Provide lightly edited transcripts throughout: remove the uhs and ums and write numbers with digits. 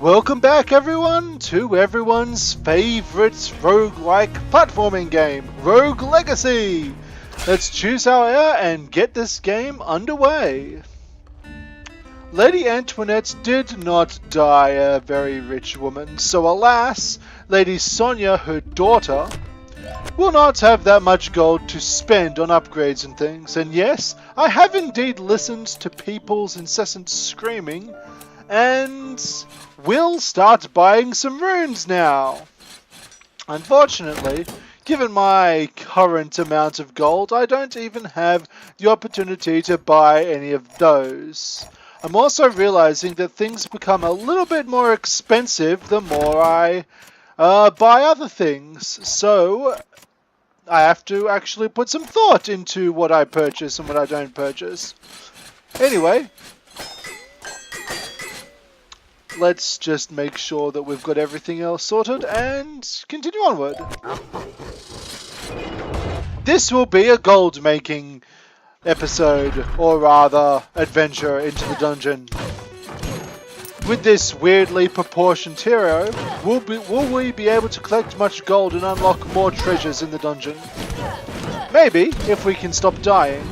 Welcome back everyone to everyone's favourite roguelike platforming game, Rogue Legacy! Let's choose our heir and get this game underway. Lady Antoinette did not die a very rich woman, so alas, Lady Sonia, her daughter, will not have that much gold to spend on upgrades and things. And yes, I have indeed listened to people's incessant screaming and will start buying some runes now. Unfortunately, given my current amount of gold, I don't even have the opportunity to buy any of those. I'm also realizing that things become a little bit more expensive the more I buy other things, so I have to actually put some thought into what I purchase and what I don't purchase. Anyway, let's just make sure that we've got everything else sorted and continue onward. This will be a gold making episode, or rather adventure into the dungeon. With this weirdly proportioned hero, will we be able to collect much gold and unlock more treasures in the dungeon? Maybe, if we can stop dying.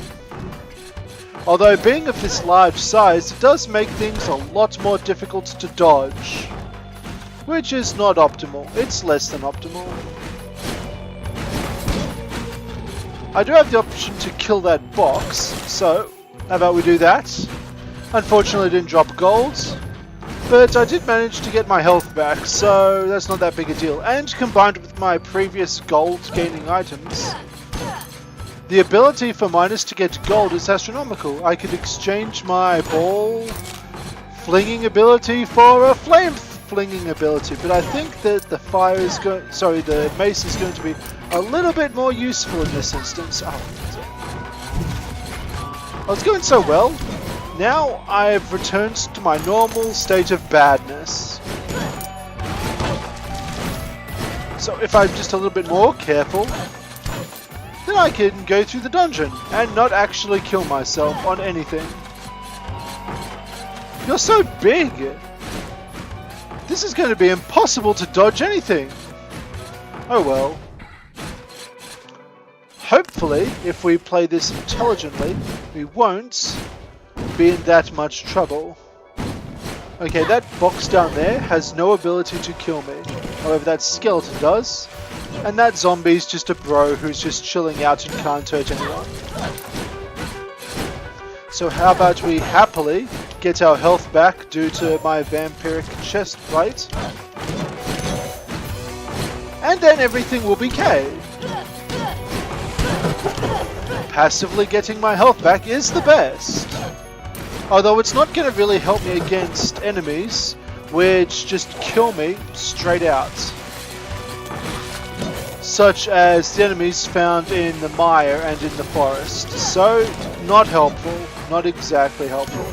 Although being of this large size, it does make things a lot more difficult to dodge. Which is not optimal, it's less than optimal. I do have the option to kill that box, so how about we do that? Unfortunately I didn't drop gold, but I did manage to get my health back, so that's not that big a deal. And combined with my previous gold gaining items, the ability for miners to get gold is astronomical. I could exchange my ball flinging ability for a flame flinging ability, but I think that the mace is going to be a little bit more useful in this instance. I was going so well. Now I've returned to my normal state of badness. So if I'm just a little bit more careful, then I can go through the dungeon and not actually kill myself on anything. You're so big! This is going to be impossible to dodge anything! Oh well. Hopefully, if we play this intelligently, we won't be in that much trouble. Okay, that box down there has no ability to kill me. However, that skeleton does. And that zombie's just a bro who's just chilling out and can't hurt anyone. So how about we happily get our health back due to my vampiric chest plate. And then everything will be okay. Passively getting my health back is the best. Although it's not going to really help me against enemies which just kill me straight out. Such as the enemies found in the mire and in the forest. So, not helpful. Not exactly helpful.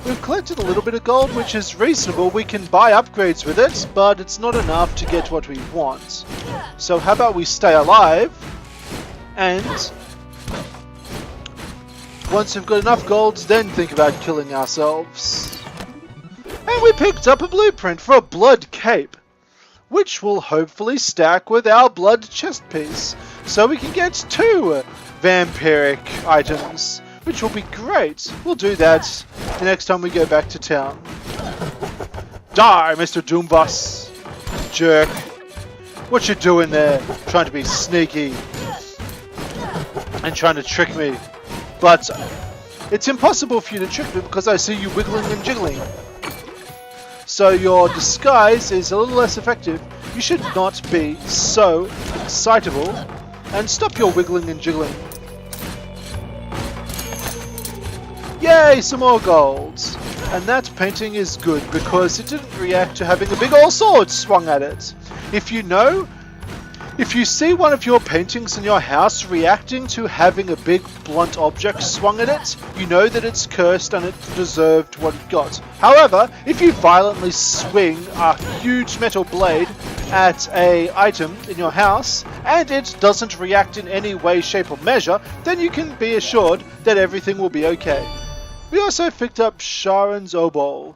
We've collected a little bit of gold, which is reasonable. We can buy upgrades with it, but it's not enough to get what we want. So how about we stay alive, and once we've got enough gold, then think about killing ourselves. And we picked up a blueprint for a blood cape, which will hopefully stack with our blood chest piece, so we can get 2 vampiric items, which will be great. We'll do that the next time we go back to town. Die, Mr. Doombus! Jerk. What you doing there? Trying to be sneaky and trying to trick me. But it's impossible for you to trick me because I see you wiggling and jiggling. So your disguise is a little less effective. You should not be so excitable and stop your wiggling and jiggling. Yay, some more gold! And that painting is good because it didn't react to having a big old sword swung at it. If you see one of your paintings in your house reacting to having a big blunt object swung at it, you know that it's cursed and it deserved what it got. However, if you violently swing a huge metal blade at an item in your house and it doesn't react in any way, shape or measure, then you can be assured that everything will be okay. We also picked up Sharon's Obol.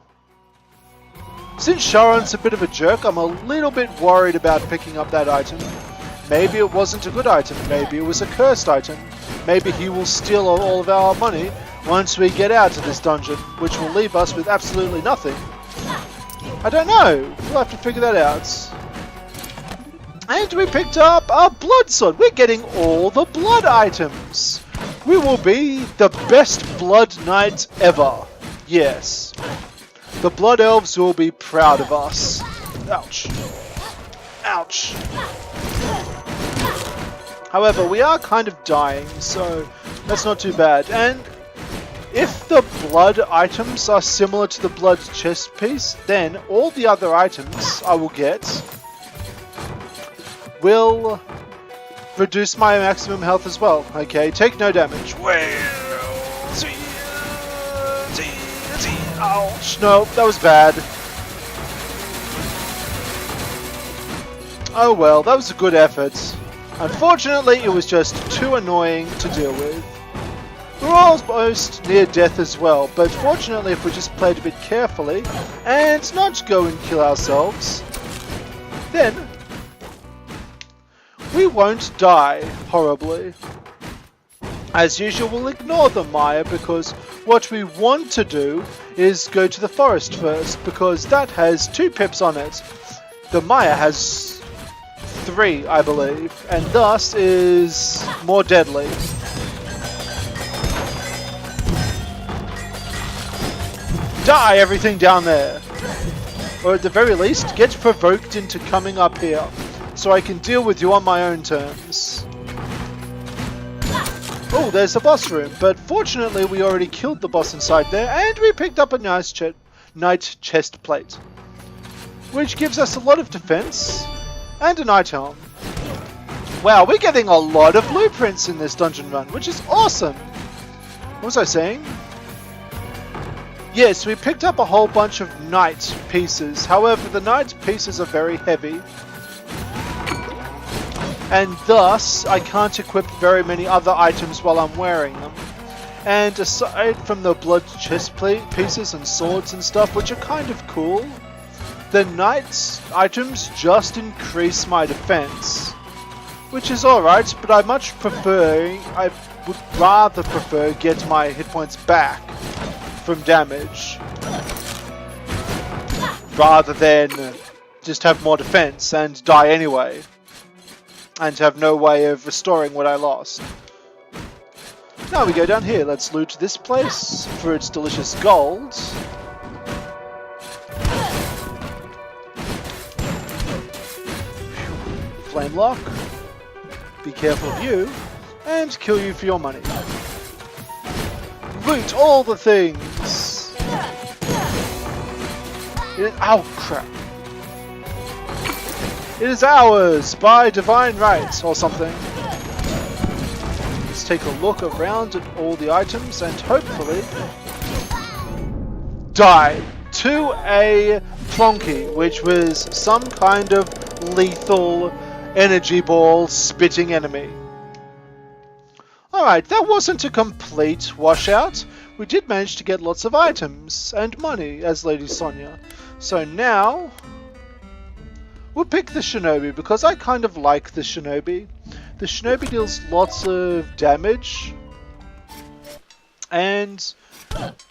Since Sharon's a bit of a jerk, I'm a little bit worried about picking up that item. Maybe it wasn't a good item, maybe it was a cursed item. Maybe he will steal all of our money once we get out of this dungeon, which will leave us with absolutely nothing. I don't know, we'll have to figure that out. And we picked up a blood sword. We're getting all the blood items. We will be the best blood knight ever. Yes. The blood elves will be proud of us. Ouch. Ouch. However, we are kind of dying, so that's not too bad. And if the blood items are similar to the blood chest piece, then all the other items I will get will reduce my maximum health as well. Okay, take no damage. Ouch, no, that was bad. Oh well, that was a good effort. Unfortunately, it was just too annoying to deal with. We're almost near death as well, but fortunately if we just played a bit carefully and not go and kill ourselves, then we won't die horribly. As usual, we'll ignore the Maya because what we want to do is go to the forest first because that has 2 pips on it. The Maya has 3, I believe, and thus is more deadly. Die, everything down there! Or at the very least, get provoked into coming up here, so I can deal with you on my own terms. Oh, there's the boss room, but fortunately we already killed the boss inside there, and we picked up a nice knight chest plate, which gives us a lot of defense, and a knight helm. Wow, we're getting a lot of blueprints in this dungeon run, which is awesome! What was I saying? Yes, we picked up a whole bunch of knight pieces. However, the knight pieces are very heavy. And thus, I can't equip very many other items while I'm wearing them. And aside from the blood chest plate pieces and swords and stuff, which are kind of cool, the knight items just increase my defense. Which is alright, but I would rather prefer get my hit points back from damage rather than just have more defense and die anyway and have no way of restoring what I lost. Now we go down here. Let's loot this place for its delicious gold. Flame lock. Be careful of you and kill you for your money. Loot all the things! Ow, crap. It is ours by divine right, or something. Let's take a look around at all the items and hopefully die to a plonky, which was some kind of lethal energy ball spitting enemy. Alright, that wasn't a complete washout. We did manage to get lots of items and money as Lady Sonia. So now we'll pick the Shinobi because I kind of like the Shinobi. The Shinobi deals lots of damage and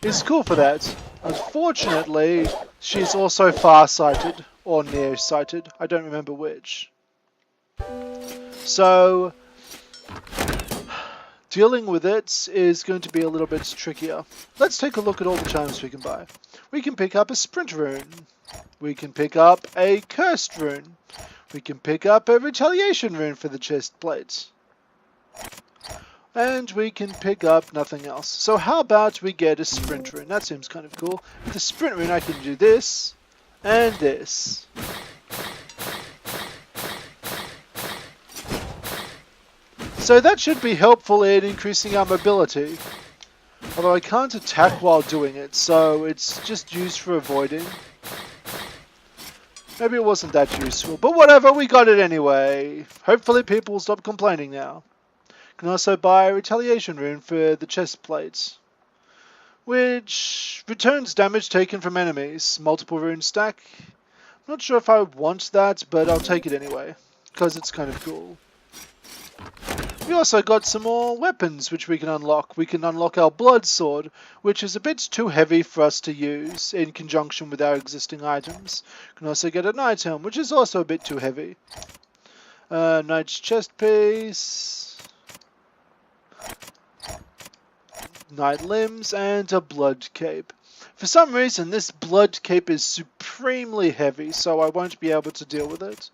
is cool for that. Unfortunately, she's also far-sighted or near-sighted. I don't remember which. So dealing with it is going to be a little bit trickier. Let's take a look at all the charms we can buy. We can pick up a sprint rune. We can pick up a cursed rune. We can pick up a retaliation rune for the chest plates. And we can pick up nothing else. So how about we get a sprint rune? That seems kind of cool. With the sprint rune I can do this and this. So that should be helpful in increasing our mobility. Although I can't attack while doing it, so it's just used for avoiding. Maybe it wasn't that useful, but whatever, we got it anyway. Hopefully people will stop complaining now. Can also buy a retaliation rune for the chest plates. which returns damage taken from enemies. Multiple rune stack. Not sure if I want that, but I'll take it anyway, because it's kind of cool. We also got some more weapons which we can unlock. We can unlock our blood sword, which is a bit too heavy for us to use in conjunction with our existing items. We can also get a knight helm, which is also a bit too heavy. Knight's chest piece, knight limbs, and a blood cape. For some reason, this blood cape is supremely heavy, so I won't be able to deal with it.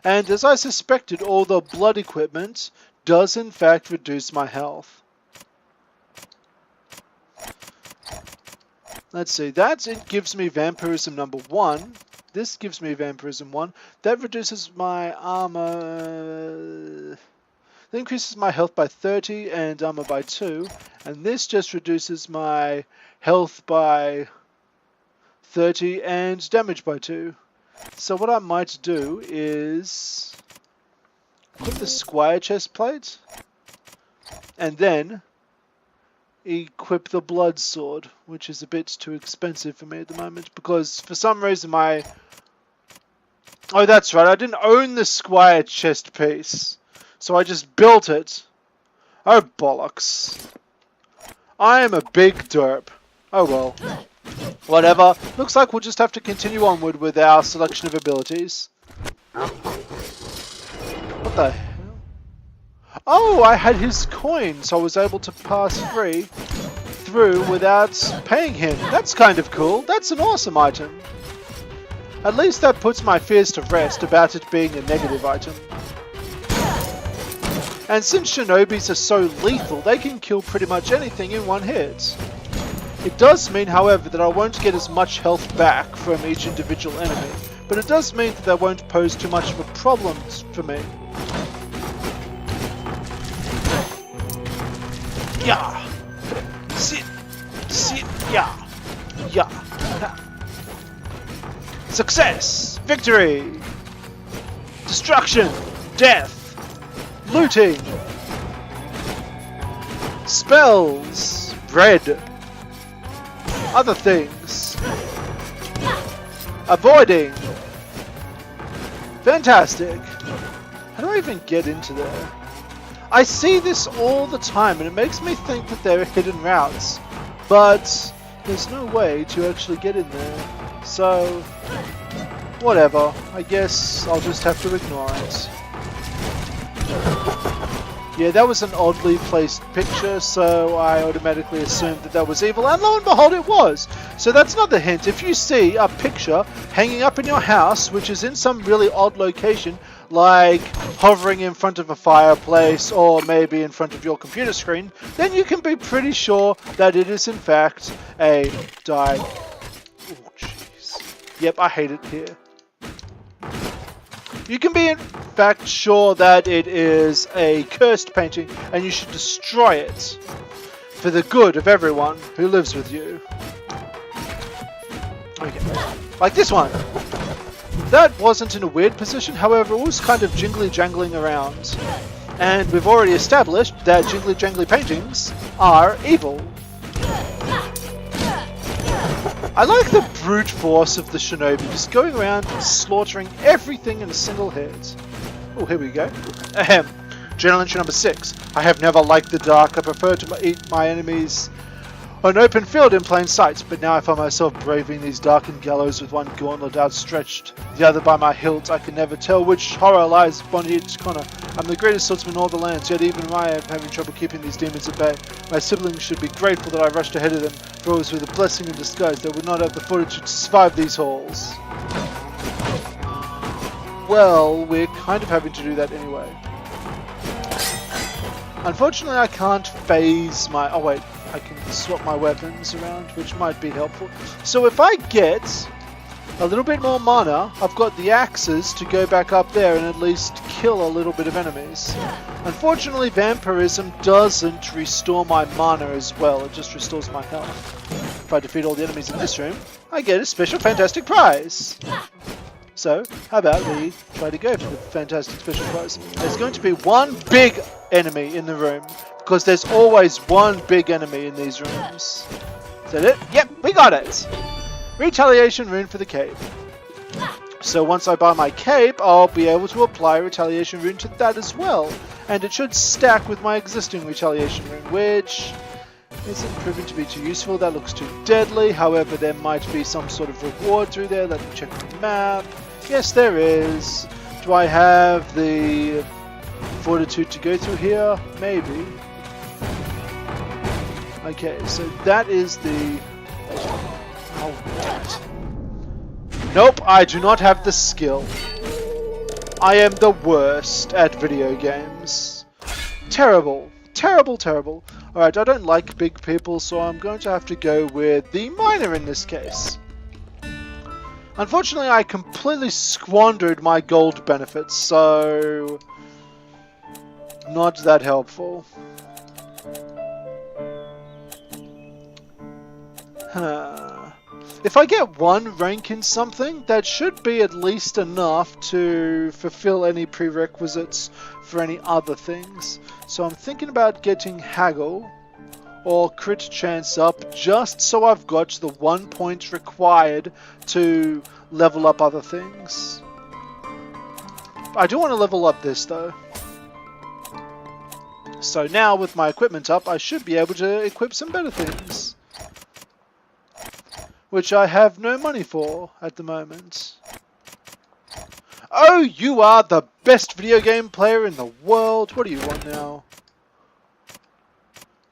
And as I suspected, all the blood equipment does in fact reduce my health. Let's see, it gives me vampirism number 1. This gives me vampirism 1. That reduces my armor. That increases my health by 30 and armor by 2. And this just reduces my health by 30 and damage by 2. So what I might do is put the squire chest plate and then equip the blood sword, which is a bit too expensive for me at the moment because for some reason my... Oh, that's right, I didn't own the squire chest piece, so I just built it. Oh, bollocks. I am a big derp. Oh well. Whatever. Looks like we'll just have to continue onward with our selection of abilities. What the hell? Oh, I had his coin, so I was able to pass through without paying him. That's kind of cool. That's an awesome item. At least that puts my fears to rest about it being a negative item. And since shinobis are so lethal, they can kill pretty much anything in one hit. It does mean, however, that I won't get as much health back from each individual enemy, but it does mean that they won't pose too much of a problem for me. Yeah! Sit! Sit! Yeah! Yeah! Success! Victory! Destruction! Death! Looting! Spells! Bread! Other things. Avoiding. Fantastic. How do I even get into there? I see this all the time and it makes me think that there are hidden routes. But there's no way to actually get in there. So, whatever. I guess I'll just have to ignore it. Yeah, that was an oddly placed picture, so I automatically assumed that that was evil, and lo and behold it was! So that's another hint. If you see a picture hanging up in your house, which is in some really odd location, like hovering in front of a fireplace, or maybe in front of your computer screen, then you can be pretty sure that it is in fact a Oh, jeez. Yep, I hate it here. You can be in fact sure that it is a cursed painting and you should destroy it for the good of everyone who lives with you. Okay. Like this one. That wasn't in a weird position, however it was kind of jingly jangling around. And we've already established that jingly jangly paintings are evil. I like the brute force of the shinobi, just going around and slaughtering everything in a single hit. Oh, here we go. Ahem. Journal entry number 6. I have never liked the dark. I prefer to eat my enemies on an open field in plain sight, but now I find myself braving these darkened gallows with one gauntlet outstretched, the other by my hilt. I can never tell which horror lies upon each corner. I'm the greatest swordsman in all the lands, yet even I am having trouble keeping these demons at bay. My siblings should be grateful that I rushed ahead of them, for it was with a blessing in disguise. They would not have the fortitude to survive these halls. Well, we're kind of having to do that anyway. Unfortunately, I can't phase my... Oh wait, I can swap my weapons around, which might be helpful. So if I get a little bit more mana, I've got the axes to go back up there and at least kill a little bit of enemies. Unfortunately, vampirism doesn't restore my mana as well, it just restores my health. If I defeat all the enemies in this room, I get a special fantastic prize. So, how about we try to go for the fantastic special prize? There's going to be one big enemy in the room, because there's always one big enemy in these rooms. Is that it? Yep, we got it! Retaliation rune for the cape. So once I buy my cape, I'll be able to apply retaliation rune to that as well. And it should stack with my existing retaliation rune, which isn't proven to be too useful. That looks too deadly. However, there might be some sort of reward through there. Let me check the map. Yes, there is. Do I have the fortitude to go through here? Maybe. Okay, so that is the... Oh, damn it. Nope, I do not have the skill. I am the worst at video games. Terrible. Terrible, terrible. Alright, I don't like big people, so I'm going to have to go with the miner in this case. Unfortunately, I completely squandered my gold benefits, so... not that helpful. If I get one rank in something, that should be at least enough to fulfill any prerequisites for any other things. So I'm thinking about getting Haggle or Crit Chance up just so I've got the 1 point required to level up other things. I do want to level up this though. So now with my equipment up, I should be able to equip some better things. Which I have no money for at the moment. Oh, you are the best video game player in the world. What do you want now?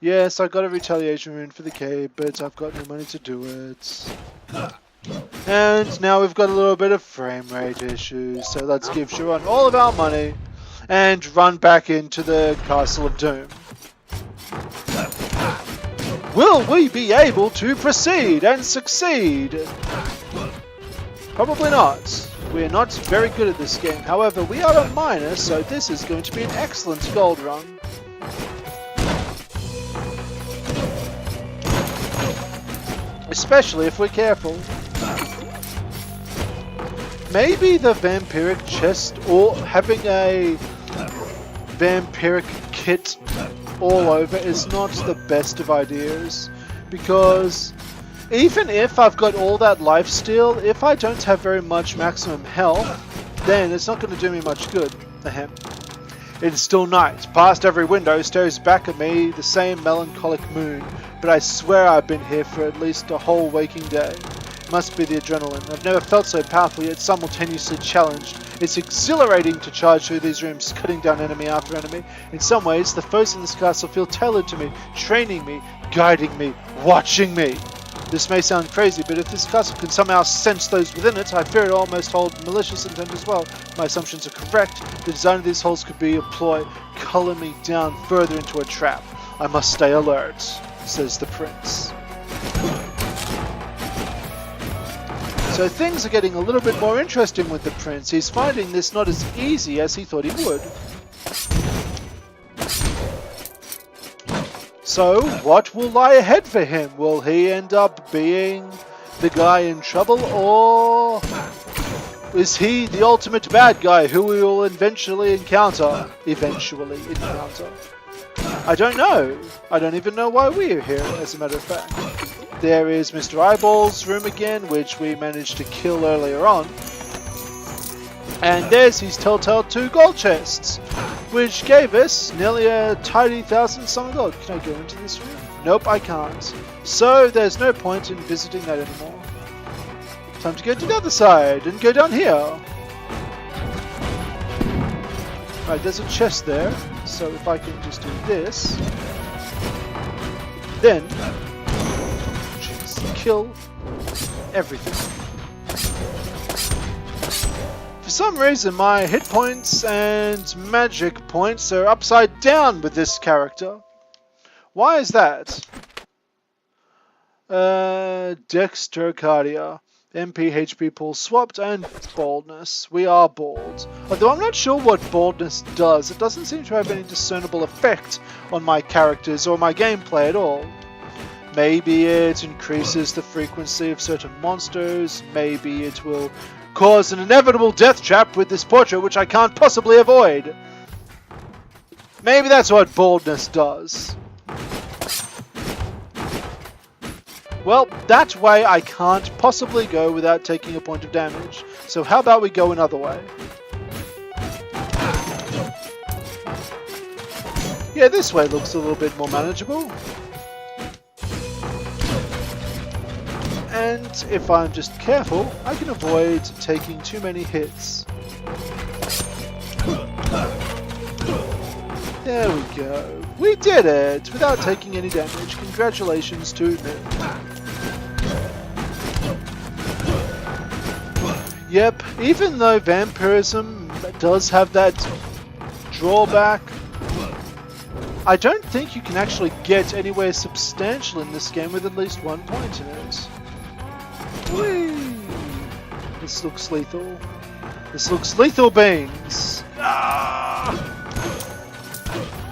Yes, I got a retaliation rune for the cape, but I've got no money to do it. And now we've got a little bit of frame rate issues, so let's give Sharon all of our money and run back into the Castle of Doom. Will we be able to proceed and succeed? Probably not. We're not very good at this game. However, we are a miner, so this is going to be an excellent gold run. Especially if we're careful. Maybe the vampiric chest or having a vampiric kit all over is not the best of ideas, because even if I've got all that lifesteal, if I don't have very much maximum health, then it's not going to do me much good. Ahem. It is still night. Past every window stares back at me the same melancholic moon, but I swear I've been here for at least a whole waking day. It must be the adrenaline. I've never felt so powerful yet simultaneously challenged. It's exhilarating to charge through these rooms, cutting down enemy after enemy. In some ways, the foes in this castle feel tailored to me, training me, guiding me, watching me. This may sound crazy, but if this castle can somehow sense those within it, I fear it almost hold malicious intent as well. My assumptions are correct. The design of these holes could be a ploy, color me down further into a trap. I must stay alert, says the prince. So things are getting a little bit more interesting with the prince. He's finding this not as easy as he thought he would. So, what will lie ahead for him? Will he end up being the guy in trouble, or is he the ultimate bad guy who we will eventually encounter? I don't know. I don't even know why we're here, as a matter of fact. There is Mr. Eyeball's room again, which we managed to kill earlier on. And there's his Telltale 2 gold chests, which gave us nearly a tidy 1,000 some gold. Can I go into this room? Nope, I can't. So there's no point in visiting that anymore. Time to go to the other side and go down here. Right, there's a chest there, so if I can just do this, then kill everything. For some reason, my hit points and magic points are upside down with this character. Why is that? Dextercardia. MP, HP pool swapped, and baldness. We are bald. Although I'm not sure what baldness does. It doesn't seem to have any discernible effect on my characters or my gameplay at all. Maybe it increases the frequency of certain monsters. Maybe it will cause an inevitable death trap with this portrait, which I can't possibly avoid. Maybe that's what baldness does. Well, that way I can't possibly go without taking a point of damage. So how about we go another way? Yeah, this way looks a little bit more manageable. And if I'm just careful, I can avoid taking too many hits. There we go. We did it without taking any damage. Congratulations to me. Yep, even though vampirism does have that drawback, I don't think you can actually get anywhere substantial in this game with at least 1 point in it. Whee! This looks lethal. This looks lethal beans! Ah!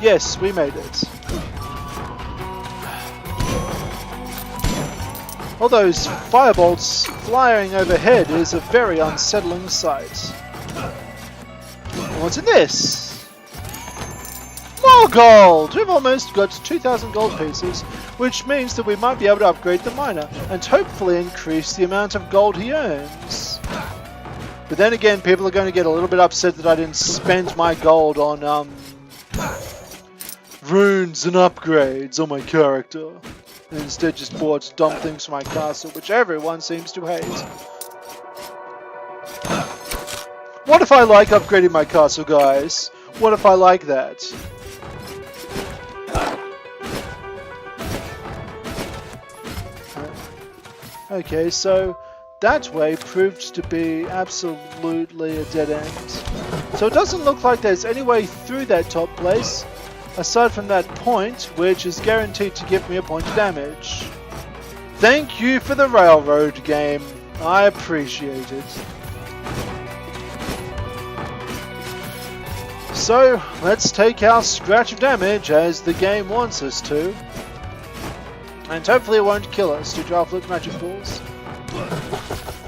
Yes, we made it. All those firebolts flying overhead is a very unsettling sight. What's in this? More gold! We've almost got 2,000 gold pieces, which means that we might be able to upgrade the miner and hopefully increase the amount of gold he earns. But then again, people are going to get a little bit upset that I didn't spend my gold on runes and upgrades on my character, and instead just bought dumb things for my castle, which everyone seems to hate. What if I like upgrading my castle, guys? What if I like that? Okay, so that way proved to be absolutely a dead end. So it doesn't look like there's any way through that top place, aside from that point, which is guaranteed to give me a point of damage. Thank you for the railroad game. I appreciate it. So, let's take our scratch of damage as the game wants us to. And hopefully it won't kill us due to our flip magic balls.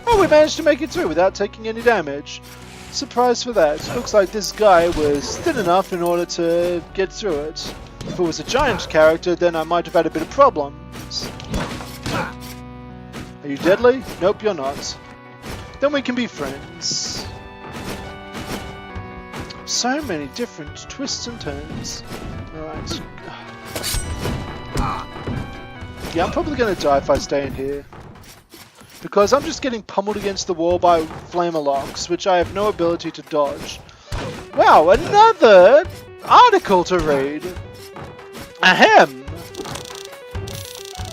Oh, we managed to make it through without taking any damage. Surprise for that. Looks like this guy was thin enough in order to get through it. If it was a giant character, then I might have had a bit of problems. Are you deadly? Nope, you're not. Then we can be friends. So many different twists and turns. Alright. Yeah, I'm probably going to die if I stay in here. Because I'm just getting pummeled against the wall by flamer-locks, which I have no ability to dodge. Wow, another article to read! Ahem!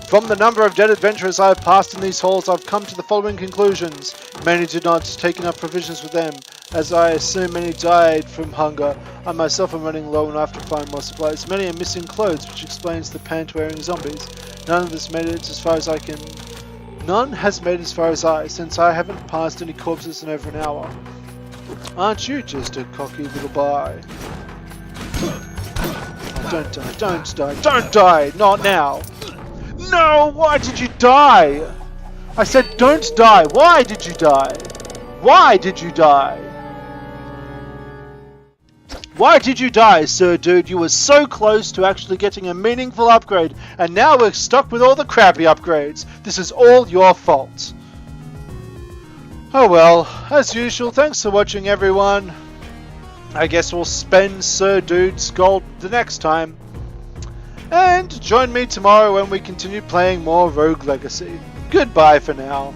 From the number of dead adventurers I have passed in these halls, I've come to the following conclusions. Many did not take enough provisions with them, as I assume many died from hunger. I myself am running low and I have to find more supplies. Many are missing clothes, which explains the pant-wearing zombies. None has made it as far as I, since I haven't passed any corpses in over an hour. Aren't you just a cocky little boy? Oh, don't die, don't die, don't die! Not now! No! Why did you die? I said don't die! Why did you die? Why did you die? Why did you die, sir dude? You were so close to actually getting a meaningful upgrade, and now we're stuck with all the crappy upgrades. This is all your fault. Oh well, as usual, thanks for watching everyone. I guess we'll spend Sir Dude's gold the next time. And join me tomorrow when we continue playing more Rogue Legacy. Goodbye for now.